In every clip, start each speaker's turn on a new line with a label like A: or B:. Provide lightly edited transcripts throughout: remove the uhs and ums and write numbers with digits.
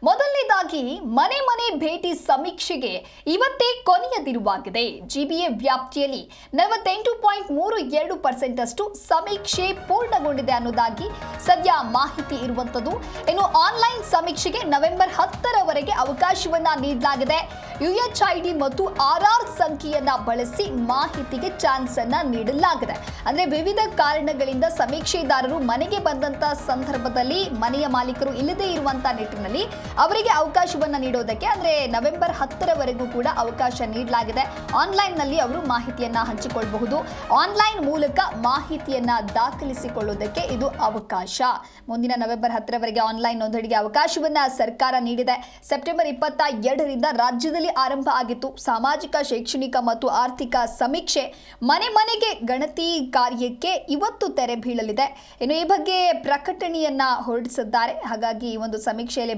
A: ಮೊದಲನೇದಾಗಿ ಮನೆ ಮನೆ ಭೇಟಿ ಸಮೀಕ್ಷೆಗೆ ಇವತ್ತೇ ಕೊನೆಯ ದಿನವಾಗಿದೆ. ಜಿಬಿಎ ವ್ಯಾಪ್ತಿಯಲ್ಲಿ 48.32% ಅಷ್ಟು ಸಮೀಕ್ಷೆ ಪೂರ್ಣಗೊಂಡಿದೆ ಅನ್ನೋದಾಗಿ ಸದ್ಯ ಮಾಹಿತಿ ಇರುವಂತದ್ದು. ಇನ್ನು ಆನ್ಲೈನ್ ಸಮೀಕ್ಷೆಗೆ ನವೆಂಬರ್ 10ರವರೆಗೆ ಅವಕಾಶವನ್ನ ನೀಡಲಾಗಿದೆ. UHID ಮತ್ತು RR ಸಂಖ್ಯೆಯನ್ನ ಬಳಸಿ ಮಾಹಿತಿಗೆ ಚಾನ್ಸ್ ಅನ್ನ ನೀಡಲಾಗಿದೆ. ಅಂದ್ರೆ ವಿವಿಧ ಕಾರಣಗಳಿಂದ ಸಮೀಕ್ಷೆದಾರರು ಮನೆಗೆ ಬಂದಂತ ಸಂದರ್ಭದಲ್ಲಿ ಮನೆಯ ಮಾಲೀಕರು ಇಲ್ಲದೇ ಇರುವಂತ ನಿಟ್ಟಿನಲ್ಲಿ ಅವರಿಗೆ ಅವಕಾಶವನ್ನ ನೀಡೋದಕ್ಕೆ ಅಂದ್ರೆ ನವೆಂಬರ್ 10ರವರೆಗೂ ಕೂಡ ಅವಕಾಶ ನೀಡಲಾಗಿದೆ. ಆನ್ಲೈನ್ ನಲ್ಲಿ ಅವರು ಮಾಹಿತಿಯನ್ನ ಹಂಚಿಕೊಳ್ಳಬಹುದು. ಆನ್ಲೈನ್ ಮೂಲಕ ಮಾಹಿತಿಯನ್ನ ದಾಖಲಿಸಿಕೊಳ್ಳುವುದಕ್ಕೆ ಇದು ಅವಕಾಶ. ಮುಂದಿನ ನವೆಂಬರ್ 10ರವರೆಗೆ ಆನ್ಲೈನ್ ನೋಂದಣಿಗೆ ಅವಕಾಶವನ್ನ ಸರ್ಕಾರ ನೀಡಿದೆ. ಸೆಪ್ಟೆಂಬರ್ 22ರಿಂದ ರಾಜ್ಯದಲ್ಲಿ ಆರಂಭ ಆಗಿತ್ತು ಸಾಮಾಜಿಕ, ಶೈಕ್ಷಣಿಕ ಮತ್ತು ಆರ್ಥಿಕ ಸಮೀಕ್ಷೆ. ಮನೆ ಮನೆಗೆ ಗಣತಿ ಕಾರ್ಯಕ್ಕೆ ಇವತ್ತು ತೆರೆ ಬೀಳಲಿದೆ. ಇನ್ನು ಈ ಬಗ್ಗೆ ಪ್ರಕಟಣೆಯನ್ನ ಹೊರಡಿಸಿದ್ದಾರೆ. ಹಾಗಾಗಿ ಈ ಒಂದು ಸಮೀಕ್ಷೆಯಲ್ಲಿ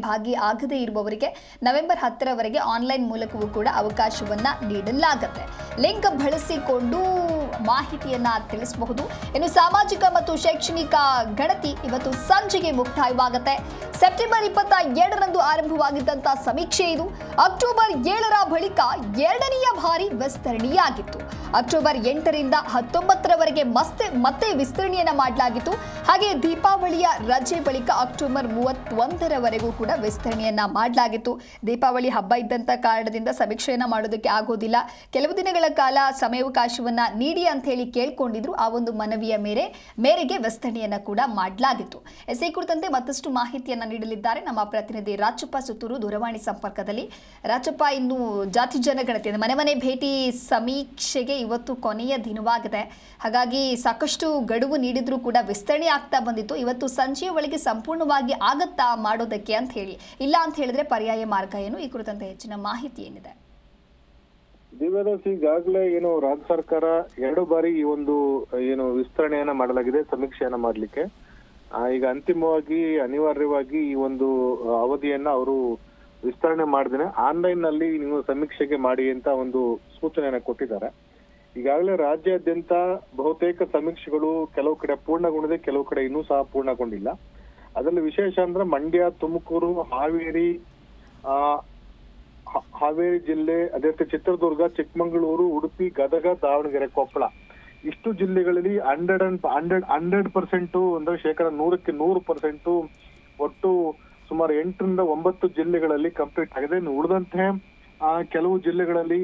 A: ಆಗದೇ ಇರುವವರಿಗೆ ನವೆಂಬರ್ 10ರವರೆಗೆ ಆನ್ಲೈನ್ ಮೂಲಕವೂ ಕೂಡ ಅವಕಾಶವನ್ನ ನೀಡಲಾಗುತ್ತೆ. ಲಿಂಕ್ ಬಳಸಿಕೊಂಡು ಮಾಹಿತಿಯನ್ನ ತಿಳಿಸಬಹುದು. ಇನ್ನು ಸಾಮಾಜಿಕ ಮತ್ತು ಶೈಕ್ಷಣಿಕ ಗಣತಿ ಇವತ್ತು ಸಂಜೆಗೆ ಮುಕ್ತಾಯವಾಗುತ್ತೆ. ಸೆಪ್ಟೆಂಬರ್ 22ರಂದು ಆರಂಭವಾಗಿದ್ದಂತಹ ಸಮೀಕ್ಷೆ ಇದು ಅಕ್ಟೋಬರ್ 7ರ ಬಳಿಕ ಎರಡನೆಯ ಬಾರಿ ವಿಸ್ತರಣೆಯಾಗಿತ್ತು. ಅಕ್ಟೋಬರ್ 8ರಿಂದ 19ರವರೆಗೆ ಮತ್ತೆ ವಿಸ್ತರಣೆಯನ್ನ ಮಾಡಲಾಗಿತ್ತು. ಹಾಗೆ ದೀಪಾವಳಿಯ ರಜೆ ಬಳಿಕ ಅಕ್ಟೋಬರ್ 31ರವರೆಗೂ ಕೂಡ ವಿಸ್ತರಣೆಯನ್ನ ಮಾಡಲಾಗಿತ್ತು. ದೀಪಾವಳಿ ಹಬ್ಬ ಇದ್ದಂತ ಕಾರಣದಿಂದ ಸಮೀಕ್ಷೆಯನ್ನ ಮಾಡೋದಕ್ಕೆ ಆಗೋದಿಲ್ಲ. ಕೆಲವು ದಿನಗಳ ಕಾಲ ಸಮಯಾವಕಾಶವನ್ನ ನೀಡಿ ಅಂತ ಹೇಳಿ ಕೇಳ್ಕೊಂಡಿದ್ರು. ಆ ಒಂದು ಮನವಿಯ ಮೇರೆಗೆ ವಿಸ್ತರಣೆಯನ್ನ ಕೂಡ ಮಾಡಲಾಗಿತ್ತು. ಈ ಕುರಿತಂತೆ ಮತ್ತಷ್ಟು ಮಾಹಿತಿಯನ್ನ ನೀಡಲಿದ್ದಾರೆ ನಮ್ಮ ಪ್ರತಿನಿಧಿ ರಾಚಪ್ಪ ಸುತ್ತೂರು ದೂರವಾಣಿ ಸಂಪರ್ಕದಲ್ಲಿ. ರಾಚಪ್ಪ, ಇನ್ನು ಜಾತಿ ಜನಗಣತಿ ಮನೆ ಮನೆ ಭೇಟಿ ಸಮೀಕ್ಷೆಗೆ ಇವತ್ತು ಕೊನೆಯ ದಿನವಾಗಿದೆ. ಹಾಗಾಗಿ ಸಾಕಷ್ಟು ಗಡುವು ನೀಡಿದ್ರೂ ಕೂಡ ವಿಸ್ತರಣೆ ಆಗ್ತಾ ಬಂದಿತ್ತು. ಇವತ್ತು ಸಂಜೆಯ ಒಳಗೆ ಸಂಪೂರ್ಣವಾಗಿ ಆಗತ್ತಾ ಮಾಡೋದಕ್ಕೆ ಅಂತ ಹೇಳಿ, ಇಲ್ಲ ಅಂತ ಹೇಳಿದ್ರೆ ಪರ್ಯಾಯ ಮಾರ್ಗ ಏನು? ಈ ಕುರಿತಂತೆ ಹೆಚ್ಚಿನ ಮಾಹಿತಿ ಏನಿದೆ?
B: ದಿವ್ಯದಾಸ್, ಈಗಾಗಲೇ ರಾಜ್ಯ ಸರ್ಕಾರ 2 ಬಾರಿ ಈ ಒಂದು ವಿಸ್ತರಣೆಯನ್ನ ಮಾಡಲಾಗಿದೆ ಸಮೀಕ್ಷೆಯನ್ನ ಮಾಡ್ಲಿಕ್ಕೆ. ಈಗ ಅಂತಿಮವಾಗಿ ಅನಿವಾರ್ಯವಾಗಿ ಈ ಒಂದು ಅವಧಿಯನ್ನ ಅವರು ವಿಸ್ತರಣೆ ಮಾಡಿದ್ರೆ ಆನ್ಲೈನ್ ನಲ್ಲಿ ನೀವು ಸಮೀಕ್ಷೆಗೆ ಮಾಡಿ ಅಂತ ಒಂದು ಸೂಚನೆಯನ್ನ ಕೊಟ್ಟಿದ್ದಾರೆ. ಈಗಾಗಲೇ ರಾಜ್ಯಾದ್ಯಂತ ಬಹುತೇಕ ಸಮೀಕ್ಷೆಗಳು ಕೆಲವು ಕಡೆ ಪೂರ್ಣಗೊಂಡಿದೆ, ಕೆಲವು ಕಡೆ ಇನ್ನೂ ಸಹ ಪೂರ್ಣಗೊಂಡಿಲ್ಲ. ಅದರಲ್ಲಿ ವಿಶೇಷ ಅಂದ್ರೆ ಮಂಡ್ಯ, ತುಮಕೂರು, ಹಾವೇರಿ ಜಿಲ್ಲೆ, ಅದೇ ರೀತಿ ಚಿತ್ರದುರ್ಗ, ಚಿಕ್ಕಮಗಳೂರು, ಉಡುಪಿ, ಗದಗ, ದಾವಣಗೆರೆ, ಕೊಪ್ಪಳ ಇಷ್ಟು ಜಿಲ್ಲೆಗಳಲ್ಲಿ 100% ಅಂದ್ರೆ 100% ಒಟ್ಟು ಸುಮಾರು 8ರಿಂದ 9 ಜಿಲ್ಲೆಗಳಲ್ಲಿ ಕಂಪ್ಲೀಟ್ ಆಗಿದೆ. ಉಳಿದಂತೆ ಕೆಲವು ಜಿಲ್ಲೆಗಳಲ್ಲಿ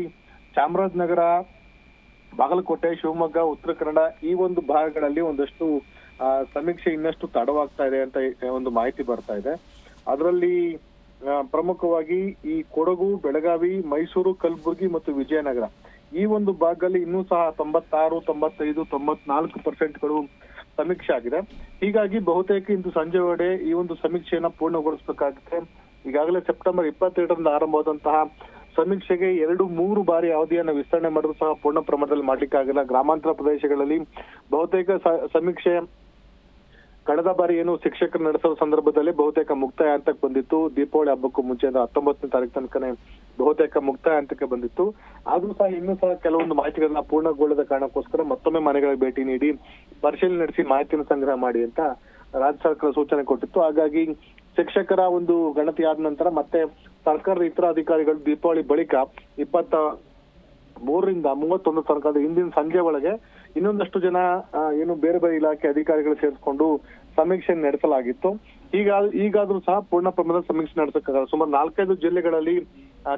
B: ಚಾಮರಾಜನಗರ, ಬಾಗಲಕೋಟೆ, ಶಿವಮೊಗ್ಗ, ಉತ್ತರ ಕನ್ನಡ ಈ ಒಂದು ಭಾಗಗಳಲ್ಲಿ ಒಂದಷ್ಟು ಸಮೀಕ್ಷೆ ಇನ್ನಷ್ಟು ತಡವಾಗ್ತಾ ಇದೆ ಅಂತ ಒಂದು ಮಾಹಿತಿ ಬರ್ತಾ ಇದೆ. ಅದರಲ್ಲಿ ಪ್ರಮುಖವಾಗಿ ಈ ಕೊಡಗು, ಬೆಳಗಾವಿ, ಮೈಸೂರು, ಕಲಬುರಗಿ ಮತ್ತು ವಿಜಯನಗರ ಈ ಒಂದು ಭಾಗದಲ್ಲಿ ಇನ್ನೂ ಸಹ 96, 95, 94% ಸಮೀಕ್ಷೆ ಆಗಿದೆ. ಹೀಗಾಗಿ ಬಹುತೇಕ ಇಂದು ಸಂಜೆ ವೇಳೆ ಈ ಒಂದು ಸಮೀಕ್ಷೆಯನ್ನ ಪೂರ್ಣಗೊಳಿಸಬೇಕಾಗುತ್ತೆ. ಈಗಾಗಲೇ ಸೆಪ್ಟೆಂಬರ್ 22ರಿಂದ ಆರಂಭವಾದಂತಹ ಸಮೀಕ್ಷೆಗೆ 2-3 ಬಾರಿ ಅವಧಿಯನ್ನ ವಿಸ್ತರಣೆ ಮಾಡಿದ್ರು ಸಹ ಪೂರ್ಣ ಪ್ರಮಾಣದಲ್ಲಿ ಮಾಡ್ಲಿಕ್ಕಾಗಿಲ್ಲ. ಗ್ರಾಮಾಂತರ ಪ್ರದೇಶಗಳಲ್ಲಿ ಬಹುತೇಕ ಸಮೀಕ್ಷೆ ಕಳೆದ ಬಾರಿ ಶಿಕ್ಷಕರು ನಡೆಸೋ ಸಂದರ್ಭದಲ್ಲಿ ಬಹುತೇಕ ಮುಕ್ತಾಯ ಹಂತಕ್ಕೆ ಬಂದಿತ್ತು. ದೀಪಾವಳಿ ಹಬ್ಬಕ್ಕೂ ಮುಂಚೆ 19ನೇ ತಾರೀಕು ತನಕನೇ ಬಹುತೇಕ ಮುಕ್ತಾಯ ಹಂತಕ್ಕೆ ಬಂದಿತ್ತು. ಆದ್ರೂ ಸಹ ಇನ್ನೂ ಸಹ ಕೆಲವೊಂದು ಮಾಹಿತಿಗಳನ್ನ ಪೂರ್ಣಗೊಳ್ಳದ ಕಾರಣಕ್ಕೋಸ್ಕರ ಮತ್ತೊಮ್ಮೆ ಮನೆಗಳಿಗೆ ಭೇಟಿ ನೀಡಿ ಪರಿಶೀಲನೆ ನಡೆಸಿ ಮಾಹಿತಿಯನ್ನು ಸಂಗ್ರಹ ಮಾಡಿ ಅಂತ ರಾಜ್ಯ ಸರ್ಕಾರ ಸೂಚನೆ ಕೊಟ್ಟಿತ್ತು. ಹಾಗಾಗಿ ಶಿಕ್ಷಕರ ಒಂದು ಗಣತಿ ಆದ ನಂತರ ಮತ್ತೆ ಸರ್ಕಾರದ ಇತರ ಅಧಿಕಾರಿಗಳು ದೀಪಾವಳಿ ಬಳಿಕ 23ರಿಂದ 31 ತನಕ ಇಂದಿನ ಸಂಜೆ ಒಳಗೆ ಇನ್ನೊಂದಷ್ಟು ಜನ ಬೇರೆ ಬೇರೆ ಇಲಾಖೆ ಅಧಿಕಾರಿಗಳು ಸೇರಿಸಿಕೊಂಡು ಸಮೀಕ್ಷೆ ನಡೆಸಲಾಗಿತ್ತು. ಈಗಾದ್ರೂ ಸಹ ಪೂರ್ಣ ಪ್ರಮಾಣದ ಸಮೀಕ್ಷೆ ನಡೆಸಕ್ಕಾಗಲ್ಲ. ಸುಮಾರು 4-5 ಜಿಲ್ಲೆಗಳಲ್ಲಿ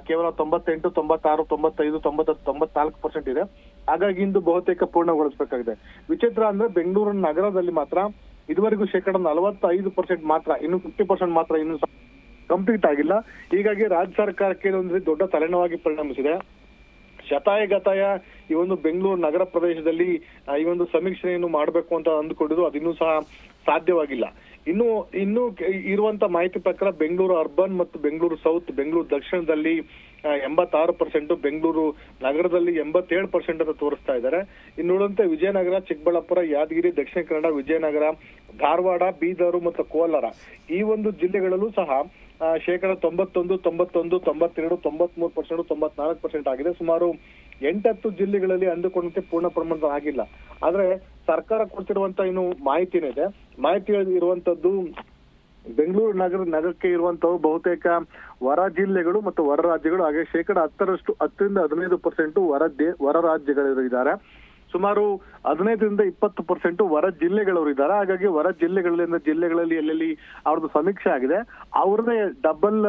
B: ಕೇವಲ 98, 96, 95, 90, 94% ಇದೆ. ಹಾಗಾಗಿ ಇಂದು ಬಹುತೇಕ ಪೂರ್ಣಗೊಳಿಸಬೇಕಾಗಿದೆ. ವಿಚಿತ್ರ ಅಂದ್ರೆ ಬೆಂಗಳೂರು ನಗರದಲ್ಲಿ ಮಾತ್ರ ಇದುವರೆಗೂ 45% ಮಾತ್ರ, ಇನ್ನು 50% ಮಾತ್ರ ಇನ್ನು ಕಂಪ್ಲೀಟ್ ಆಗಿಲ್ಲ. ಹೀಗಾಗಿ ರಾಜ್ಯ ಸರ್ಕಾರಕ್ಕೆ ಒಂದು ದೊಡ್ಡ ತಲೆನೋವಾಗಿ ಪರಿಣಮಿಸಿದೆ. ಶತಾಯಗತಾಯ ಈ ಒಂದು ಬೆಂಗಳೂರು ನಗರ ಪ್ರದೇಶದಲ್ಲಿ ಈ ಒಂದು ಸಮೀಕ್ಷೆಯನ್ನು ಮಾಡಬೇಕು ಅಂತ ಅಂದುಕೊಂಡಿದ್ರು, ಅದಿನ್ನೂ ಸಹ ಸಾಧ್ಯವಾಗಿಲ್ಲ. ಇನ್ನು ಇರುವಂತ ಮಾಹಿತಿ ಪ್ರಕಾರ ಬೆಂಗಳೂರು ಅರ್ಬನ್ ಮತ್ತು ಬೆಂಗಳೂರು ಸೌತ್, ಬೆಂಗಳೂರು ದಕ್ಷಿಣದಲ್ಲಿ 86%, ಬೆಂಗಳೂರು ನಗರದಲ್ಲಿ 87% ಅಂತ ತೋರಿಸ್ತಾ ಇದ್ದಾರೆ. ಇನ್ನುಳಿದಂತೆ ವಿಜಯನಗರ, ಚಿಕ್ಕಬಳ್ಳಾಪುರ, ಯಾದಗಿರಿ, ದಕ್ಷಿಣ ಕನ್ನಡ, ವಿಜಯನಗರ, ಧಾರವಾಡ, ಬೀದರ್ ಮತ್ತು ಕೋಲಾರ ಈ ಒಂದು ಜಿಲ್ಲೆಗಳಲ್ಲೂ ಸಹ 91, 91, 92, 93%, 94% ಆಗಿದೆ. ಸುಮಾರು 8-10 ಜಿಲ್ಲೆಗಳಲ್ಲಿ ಅಂದುಕೊಂಡಂತೆ ಪೂರ್ಣ ಪ್ರಮಾಣದ ಆಗಿಲ್ಲ. ಆದ್ರೆ ಸರ್ಕಾರ ಕೊಡ್ತಿರುವಂತ ಮಾಹಿತಿ ಇರುವಂತದ್ದು ಬೆಂಗಳೂರು ನಗರಕ್ಕೆ ಇರುವಂತವು ಬಹುತೇಕ ಹೊರ ಜಿಲ್ಲೆಗಳು ಮತ್ತು ಹೊರ ರಾಜ್ಯಗಳು, ಹಾಗೆ 10% ಹೊರ ರಾಜ್ಯಗಳು ಇದ್ದಾರೆ. ಸುಮಾರು 15-20% ಹೊರ ಜಿಲ್ಲೆಗಳವರು ಇದ್ದಾರೆ. ಹಾಗಾಗಿ ಹೊರ ಜಿಲ್ಲೆಗಳಲ್ಲಿ ಎಲ್ಲೆಲ್ಲಿ ಅವ್ರದ್ದು ಸಮೀಕ್ಷೆ ಆಗಿದೆ, ಅವ್ರದೇ ಡಬಲ್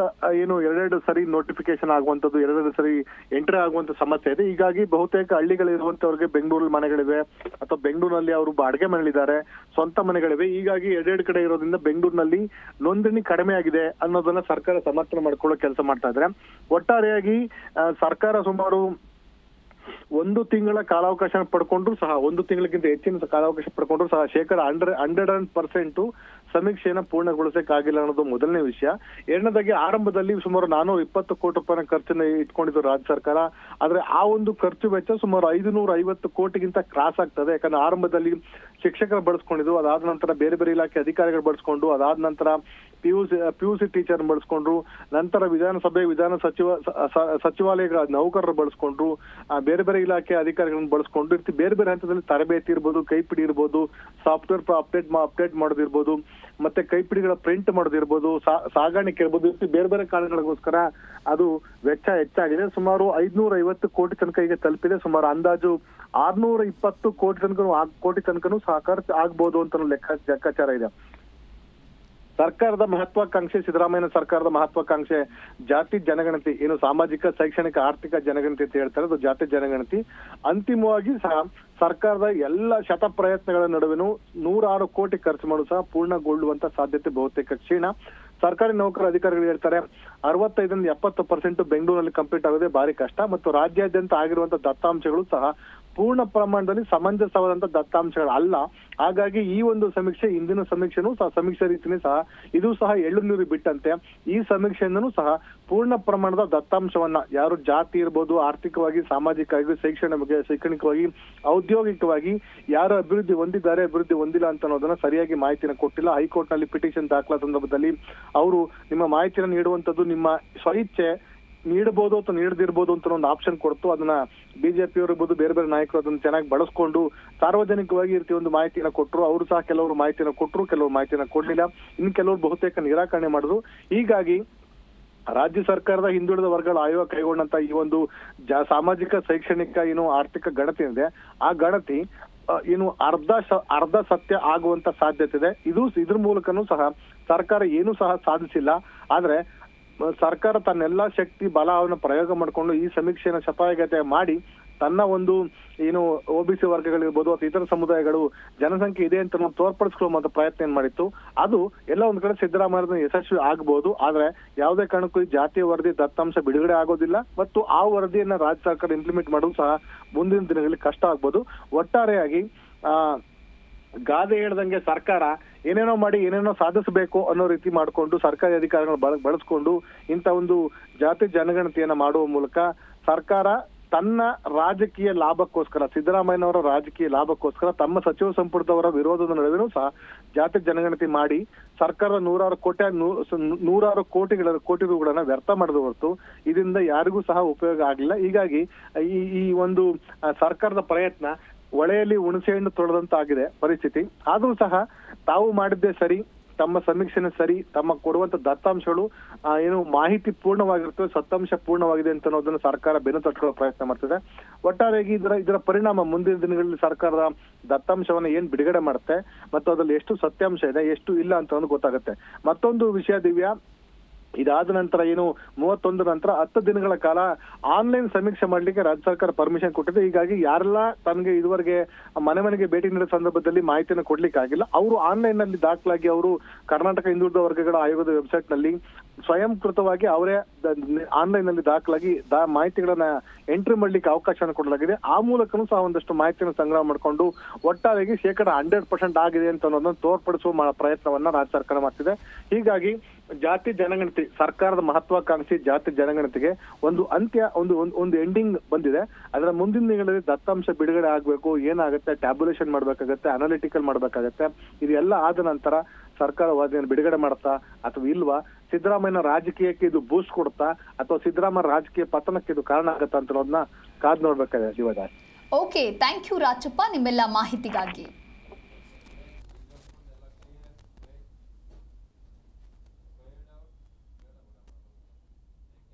B: ಎರಡು ಸರಿ ನೋಟಿಫಿಕೇಶನ್ ಆಗುವಂತದ್ದು, 2 ಸರಿ ಎಂಟ್ರಿ ಆಗುವಂತ ಸಮಸ್ಯೆ ಇದೆ. ಹೀಗಾಗಿ ಬಹುತೇಕ ಹಳ್ಳಿಗಳಿರುವಂತವ್ರಿಗೆ ಬೆಂಗಳೂರಲ್ಲಿ ಮನೆಗಳಿವೆ ಅಥವಾ ಬೆಂಗಳೂರಿನಲ್ಲಿ ಅವರು ಬಾಡಿಗೆ ಮನೆಗಳಿದ್ದಾರೆ, ಸ್ವಂತ ಮನೆಗಳಿವೆ. ಹೀಗಾಗಿ 2 ಕಡೆ ಇರೋದ್ರಿಂದ ಬೆಂಗಳೂರಿನಲ್ಲಿ ನೋಂದಣಿ ಕಡಿಮೆ ಆಗಿದೆ ಅನ್ನೋದನ್ನ ಸರ್ಕಾರ ಸಮರ್ಥನೆ ಮಾಡ್ಕೊಳ್ಳೋ ಕೆಲಸ ಮಾಡ್ತಾ ಇದ್ದಾರೆ. ಒಟ್ಟಾರೆಯಾಗಿ ಸರ್ಕಾರ ಸುಮಾರು 1 ತಿಂಗಳ ಕಾಲಾವಕಾಶ ಪಡ್ಕೊಂಡ್ರು ಸಹ, 1 ತಿಂಗಳಿಗಿಂತ ಹೆಚ್ಚಿನ ಕಾಲಾವಕಾಶ ಪಡ್ಕೊಂಡ್ರು ಸಹ 100% ಸಮೀಕ್ಷೆಯನ್ನ ಪೂರ್ಣಗೊಳಿಸಕ್ಕಾಗಿಲ್ಲ ಅನ್ನೋದು ಮೊದಲನೇ ವಿಷಯ. ಎರಡನೇದಾಗಿ ಆರಂಭದಲ್ಲಿ ಸುಮಾರು 420 ಕೋಟಿ ರೂಪಾಯಿನ ಖರ್ಚನ್ನ ಇಟ್ಕೊಂಡಿದ್ದು ರಾಜ್ಯ ಸರ್ಕಾರ. ಆದ್ರೆ ಆ ಒಂದು ಖರ್ಚು ವೆಚ್ಚ ಸುಮಾರು 550 ಕೋಟಿಗಿಂತ ಕ್ರಾಸ್ ಆಗ್ತದೆ. ಯಾಕಂದ್ರೆ ಆರಂಭದಲ್ಲಿ ಶಿಕ್ಷಕರು ಬಳಸ್ಕೊಂಡಿದ್ರು, ಅದಾದ ನಂತರ ಬೇರೆ ಬೇರೆ ಇಲಾಖೆ ಅಧಿಕಾರಿಗಳು ಬಳಸ್ಕೊಂಡು, ಅದಾದ ನಂತರ PUC ಟೀಚರ್ ಬಳಸ್ಕೊಂಡ್ರು, ನಂತರ ವಿಧಾನಸಭೆ ಸಚಿವಾಲಯಗಳ ನೌಕರರು ಬಳಸ್ಕೊಂಡ್ರು, ಬೇರೆ ಬೇರೆ ಇಲಾಖೆ ಅಧಿಕಾರಿಗಳನ್ನ ಬಳಸ್ಕೊಂಡು ಬೇರೆ ಬೇರೆ ಹಂತದಲ್ಲಿ ತರಬೇತಿ ಇರ್ಬೋದು, ಕೈಪಿಡಿ ಇರ್ಬೋದು, ಸಾಫ್ಟ್ವೇರ್ ಅಪ್ಡೇಟ್ ಮಾಡೋದಿರ್ಬೋದು, ಮತ್ತೆ ಕೈಪಿಡಿಗಳ ಪ್ರಿಂಟ್ ಮಾಡೋದಿರ್ಬೋದು, ಸಾಗಾಣಿಕೆ ಇರ್ಬೋದು, ಬೇರೆ ಬೇರೆ ಕಾರಣಗಳಿಗೋಸ್ಕರ ಅದು ವೆಚ್ಚ ಹೆಚ್ಚಾಗಿದೆ. ಸುಮಾರು 550 ಕೋಟಿ ತನಕ ಈಗ ತಲುಪಿದೆ. ಸುಮಾರು ಅಂದಾಜು 620 ಕೋಟಿ ತನಕನೂ ಸಹ ಖರ್ಚು ಆಗ್ಬೋದು ಅಂತ ಲೆಕ್ಕಾಚಾರ ಇದೆ. ಸರ್ಕಾರದ ಮಹತ್ವಾಕಾಂಕ್ಷೆ, ಸಿದ್ದರಾಮಯ್ಯ ಸರ್ಕಾರದ ಮಹತ್ವಾಕಾಂಕ್ಷೆ ಜಾತಿ ಜನಗಣತಿ, ಏನು ಸಾಮಾಜಿಕ, ಶೈಕ್ಷಣಿಕ, ಆರ್ಥಿಕ ಜನಗಣತಿ ಅಂತ ಹೇಳ್ತಾರೆ, ಅದು ಜಾತಿ ಜನಗಣತಿ. ಅಂತಿಮವಾಗಿ ಸಹ ಸರ್ಕಾರದ ಎಲ್ಲ ಶತ ಪ್ರಯತ್ನಗಳ ನಡುವೆನೂ 106 ಕೋಟಿ ಖರ್ಚು ಮಾಡಲು ಸಹ ಪೂರ್ಣಗೊಳ್ಳುವಂತ ಸಾಧ್ಯತೆ ಬಹುತೇಕ ಕ್ಷೀಣ. ಸರ್ಕಾರಿ ನೌಕರ ಅಧಿಕಾರಿಗಳು ಹೇಳ್ತಾರೆ 65-70% ಬೆಂಗಳೂರಿನಲ್ಲಿ ಕಂಪ್ಲೀಟ್ ಆಗೋದೇ ಭಾರಿ ಕಷ್ಟ. ಮತ್ತು ರಾಜ್ಯಾದ್ಯಂತ ಆಗಿರುವಂತಹ ದತ್ತಾಂಶಗಳು ಸಹ ಪೂರ್ಣ ಪ್ರಮಾಣದಲ್ಲಿ ಸಮಂಜಸವಾದಂತ ದತ್ತಾಂಶಗಳು ಅಲ್ಲ. ಹಾಗಾಗಿ ಈ ಒಂದು ಸಮೀಕ್ಷೆ, ಇಂದಿನ ಸಮೀಕ್ಷೆನೂ ಸಹ ಸಮೀಕ್ಷೆ ರೀತಿನೇ ಸಹ ಇದು ಸಹ ಎಳ್ಳು ನೀರು ಬಿಟ್ಟಂತೆ. ಈ ಸಮೀಕ್ಷೆಯಿಂದನೂ ಸಹ ಪೂರ್ಣ ಪ್ರಮಾಣದ ದತ್ತಾಂಶವನ್ನ ಯಾರು ಜಾತಿ ಇರ್ಬೋದು, ಆರ್ಥಿಕವಾಗಿ, ಸಾಮಾಜಿಕವಾಗಿ, ಶೈಕ್ಷಣಿಕವಾಗಿ, ಔದ್ಯೋಗಿಕವಾಗಿ ಯಾರು ಅಭಿವೃದ್ಧಿ ಹೊಂದಿದ್ದಾರೆ, ಅಭಿವೃದ್ಧಿ ಹೊಂದಿಲ್ಲ ಅಂತ ಅನ್ನೋದನ್ನ ಸರಿಯಾಗಿ ಮಾಹಿತಿನ ಕೊಟ್ಟಿಲ್ಲ. ಹೈಕೋರ್ಟ್ ನಲ್ಲಿ ಪಿಟಿಷನ್ ದಾಖಲಾ ಸಂದರ್ಭದಲ್ಲಿ ಅವರು ನಿಮ್ಮ ಮಾಹಿತಿಯನ್ನು ನೀಡುವಂತದ್ದು ನಿಮ್ಮ ಸ್ವಇಚ್ಛೆ, ನೀಡಬಹುದು ಅಥವಾ ನೀಡದಿರ್ಬೋದು ಅಂತ ಒಂದು ಆಪ್ಷನ್ ಕೊಡ್ತು. ಅದನ್ನ ಬಿಜೆಪಿಯವರು ಇರ್ಬೋದು, ಬೇರೆ ಬೇರೆ ನಾಯಕರು ಅದನ್ನ ಚೆನ್ನಾಗಿ ಬಳಸ್ಕೊಂಡು ಸಾರ್ವಜನಿಕವಾಗಿ ಈ ರೀತಿ ಒಂದು ಮಾಹಿತಿನ ಕೊಟ್ಟರು. ಅವರು ಸಹ ಕೆಲವರು ಮಾಹಿತಿನ ಕೊಟ್ಟರು, ಕೆಲವರು ಮಾಹಿತಿನ ಕೊಡ್ಲಿಲ್ಲ, ಇನ್ನು ಕೆಲವರು ಬಹುತೇಕ ನಿರಾಕರಣೆ ಮಾಡಿದ್ರು. ಹೀಗಾಗಿ ರಾಜ್ಯ ಸರ್ಕಾರದ ಹಿಂದುಳಿದ ವರ್ಗಗಳ ಆಯೋಗ ಕೈಗೊಂಡಂತ ಈ ಒಂದು ಸಾಮಾಜಿಕ, ಶೈಕ್ಷಣಿಕ, ಆರ್ಥಿಕ ಗಣತಿ ಇದೆ, ಆ ಗಣತಿ ಅರ್ಧ ಸತ್ಯ ಆಗುವಂತ ಸಾಧ್ಯತೆ ಇದೆ. ಇದ್ರ ಮೂಲಕನೂ ಸಹ ಸರ್ಕಾರ ಏನು ಸಹ ಸಾಧಿಸಿಲ್ಲ. ಆದ್ರೆ ಸರ್ಕಾರ ತನ್ನೆಲ್ಲಾ ಶಕ್ತಿ ಬಲವನ್ನು ಪ್ರಯೋಗ ಮಾಡಿಕೊಂಡು ಈ ಸಮೀಕ್ಷೆಯನ್ನು ಶತಾಯಗತೆ ಮಾಡಿ ತನ್ನ ಒಂದು OBC ವರ್ಗಗಳಿರ್ಬೋದು ಅಥವಾ ಇತರ ಸಮುದಾಯಗಳು ಜನಸಂಖ್ಯೆ ಇದೆ ಅಂತ ತೋರ್ಪಡಿಸ್ಕೊಳ್ಳುವಂತ ಪ್ರಯತ್ನ ಏನ್ ಮಾಡಿತ್ತು, ಅದು ಎಲ್ಲ ಒಂದ್ ಕಡೆ ಸಿದ್ದರಾಮಯ್ಯ ಯಶಸ್ವಿ ಆಗ್ಬಹುದು. ಆದ್ರೆ ಯಾವುದೇ ಕಾರಣಕ್ಕೂ ಈ ಜಾತಿಯ ವರದಿ ದತ್ತಾಂಶ ಬಿಡುಗಡೆ ಆಗೋದಿಲ್ಲ ಮತ್ತು ಆ ವರದಿಯನ್ನ ರಾಜ್ಯ ಸರ್ಕಾರ ಇಂಪ್ಲಿಮೆಂಟ್ ಮಾಡೋದು ಸಹ ಮುಂದಿನ ದಿನಗಳಲ್ಲಿ ಕಷ್ಟ ಆಗ್ಬೋದು. ಒಟ್ಟಾರೆಯಾಗಿ ಗಾದೆ ಹೇಳ್ದಂಗೆ ಸರ್ಕಾರ ಏನೇನೋ ಮಾಡಿ ಏನೇನೋ ಸಾಧಿಸಬೇಕು ಅನ್ನೋ ರೀತಿ ಮಾಡಿಕೊಂಡು ಸರ್ಕಾರಿ ಅಧಿಕಾರಿಗಳನ್ನ ಬಳಸ್ಕೊಂಡು ಇಂಥ ಒಂದು ಜಾತಿ ಜನಗಣತಿಯನ್ನ ಮಾಡುವ ಮೂಲಕ ಸರ್ಕಾರ ತನ್ನ ರಾಜಕೀಯ ಲಾಭಕ್ಕೋಸ್ಕರ, ಸಿದ್ದರಾಮಯ್ಯನವರ ರಾಜಕೀಯ ಲಾಭಕ್ಕೋಸ್ಕರ ತಮ್ಮ ಸಚಿವ ಸಂಪುಟದವರ ವಿರೋಧದ ನಡುವೆನೂ ಸಹ ಜಾತಿ ಜನಗಣತಿ ಮಾಡಿ ಸರ್ಕಾರದ 106 ಕೋಟಿ ರೂಗಳನ್ನ ವ್ಯರ್ಥ ಮಾಡಿದ ಹೊರತು ಇದರಿಂದ ಯಾರಿಗೂ ಸಹ ಉಪಯೋಗ ಆಗಲಿಲ್ಲ. ಹೀಗಾಗಿ ಈ ಒಂದು ಸರ್ಕಾರದ ಪ್ರಯತ್ನ ಒಳೆಯಲ್ಲಿ ಹುಣಸೆಹಣ್ಣು ತೊಳೆದಂತಾಗಿದೆ ಪರಿಸ್ಥಿತಿ. ಆದ್ರೂ ಸಹ ತಾವು ಮಾಡಿದ್ದೇ ಸರಿ, ತಮ್ಮ ಸಮೀಕ್ಷೆನೇ ಸರಿ, ತಮ್ಮ ಕೊಡುವಂತ ದತ್ತಾಂಶಗಳು ಮಾಹಿತಿ ಪೂರ್ಣವಾಗಿರ್ತವೆ, ಸತ್ತಾಂಶ ಪೂರ್ಣವಾಗಿದೆ ಅಂತ ಅನ್ನೋದನ್ನ ಸರ್ಕಾರ ಬೆನ್ನು ತಟ್ಕೊಳ್ಳೋ ಪ್ರಯತ್ನ ಮಾಡ್ತಿದೆ. ಒಟ್ಟಾರೆಯಾಗಿ ಇದರ ಪರಿಣಾಮ ಮುಂದಿನ ದಿನಗಳಲ್ಲಿ ಸರ್ಕಾರದ ದತ್ತಾಂಶವನ್ನ ಏನ್ ಬಿಡುಗಡೆ ಮಾಡುತ್ತೆ ಮತ್ತು ಅದ್ರಲ್ಲಿ ಎಷ್ಟು ಸತ್ಯಾಂಶ ಇದೆ, ಎಷ್ಟು ಇಲ್ಲ ಅಂತ ಅನ್ನೋದು ಗೊತ್ತಾಗುತ್ತೆ. ಮತ್ತೊಂದು ವಿಷಯ ದಿವ್ಯಾ, ಇದಾದ ನಂತರ 31 ನಂತರ 10 ದಿನಗಳ ಕಾಲ ಆನ್ಲೈನ್ ಸಮೀಕ್ಷೆ ಮಾಡ್ಲಿಕ್ಕೆ ರಾಜ್ಯ ಸರ್ಕಾರ ಪರ್ಮಿಷನ್ ಕೊಟ್ಟಿದೆ. ಹೀಗಾಗಿ ಯಾರೆಲ್ಲ ತನಗೆ ಇದುವರೆಗೆ ಮನೆಗೆ ಭೇಟಿ ನೀಡಿದ ಸಂದರ್ಭದಲ್ಲಿ ಮಾಹಿತಿಯನ್ನು ಕೊಡ್ಲಿಕ್ಕೆ ಆಗಿಲ್ಲ, ಅವರು ಆನ್ಲೈನ್ ನಲ್ಲಿ ದಾಖಲಾಗಿ ಅವರು ಕರ್ನಾಟಕ ಹಿಂದುಳಿದ ವರ್ಗಗಳ ಆಯೋಗದ ವೆಬ್ಸೈಟ್ ನಲ್ಲಿ ಸ್ವಯಂಕೃತವಾಗಿ ಅವರೇ ಆನ್ಲೈನ್ ನಲ್ಲಿ ದಾಖಲಾಗಿ ಮಾಹಿತಿಗಳನ್ನ ಎಂಟ್ರಿ ಮಾಡ್ಲಿಕ್ಕೆ ಅವಕಾಶ ಕೊಡಲಾಗಿದೆ. ಆ ಮೂಲಕನೂ ಸಹ ಒಂದಷ್ಟು ಮಾಹಿತಿಯನ್ನು ಸಂಗ್ರಹ ಮಾಡಿಕೊಂಡು ಒಟ್ಟಾರೆಯಾಗಿ 100% ಆಗಿದೆ ಅಂತ ಅನ್ನೋದನ್ನ ತೋರ್ಪಡಿಸುವ ಪ್ರಯತ್ನವನ್ನ ರಾಜ್ಯ ಸರ್ಕಾರ ಮಾಡ್ತಿದೆ. ಹೀಗಾಗಿ ಜಾತಿ ಜನಗಣತಿ, ಸರ್ಕಾರದ ಮಹತ್ವಾಕಾಂಕ್ಷಿ ಜಾತಿ ಜನಗಣತಿಗೆ ಒಂದು ಅಂತ್ಯ, ಒಂದು ಎಂಡಿಂಗ್ ಬಂದಿದೆ. ಅದರ ಮುಂದಿನ ದಿನಗಳಲ್ಲಿ ದತ್ತಾಂಶ ಬಿಡುಗಡೆ ಆಗ್ಬೇಕು, ಏನಾಗುತ್ತೆ, ಟ್ಯಾಬ್ಯುಲೇಷನ್ ಮಾಡ್ಬೇಕಾಗತ್ತೆ, ಅನಾಲಿಟಿಕಲ್ ಮಾಡ್ಬೇಕಾಗತ್ತೆ. ಇದೆಲ್ಲ ಆದ ನಂತರ ಸರ್ಕಾರ ವರದಿಯನ್ನು ಬಿಡುಗಡೆ ಮಾಡುತ್ತಾ ಅಥವಾ ಇಲ್ವಾ, ಸಿದ್ದರಾಮಯ್ಯನ ರಾಜಕೀಯಕ್ಕೆ ಇದು ಬೂಸ್ಟ್ ಕೊಡುತ್ತಾ ಅಥವಾ ಸಿದ್ದರಾಮಯ್ಯ ರಾಜಕೀಯ ಪತನಕ್ಕೆ ಇದು ಕಾರಣ ಆಗತ್ತಾ ಅಂತ ಅನ್ನೋದನ್ನ ಕಾದ್ ನೋಡ್ಬೇಕಾಗಿದೆ ಜೀವದಾಸ್.
A: ಓಕೆ, ಥ್ಯಾಂಕ್ ಯು ರಾಜಪ್ಪ ನಿಮ್ಮೆಲ್ಲ ಮಾಹಿತಿಗಾಗಿ.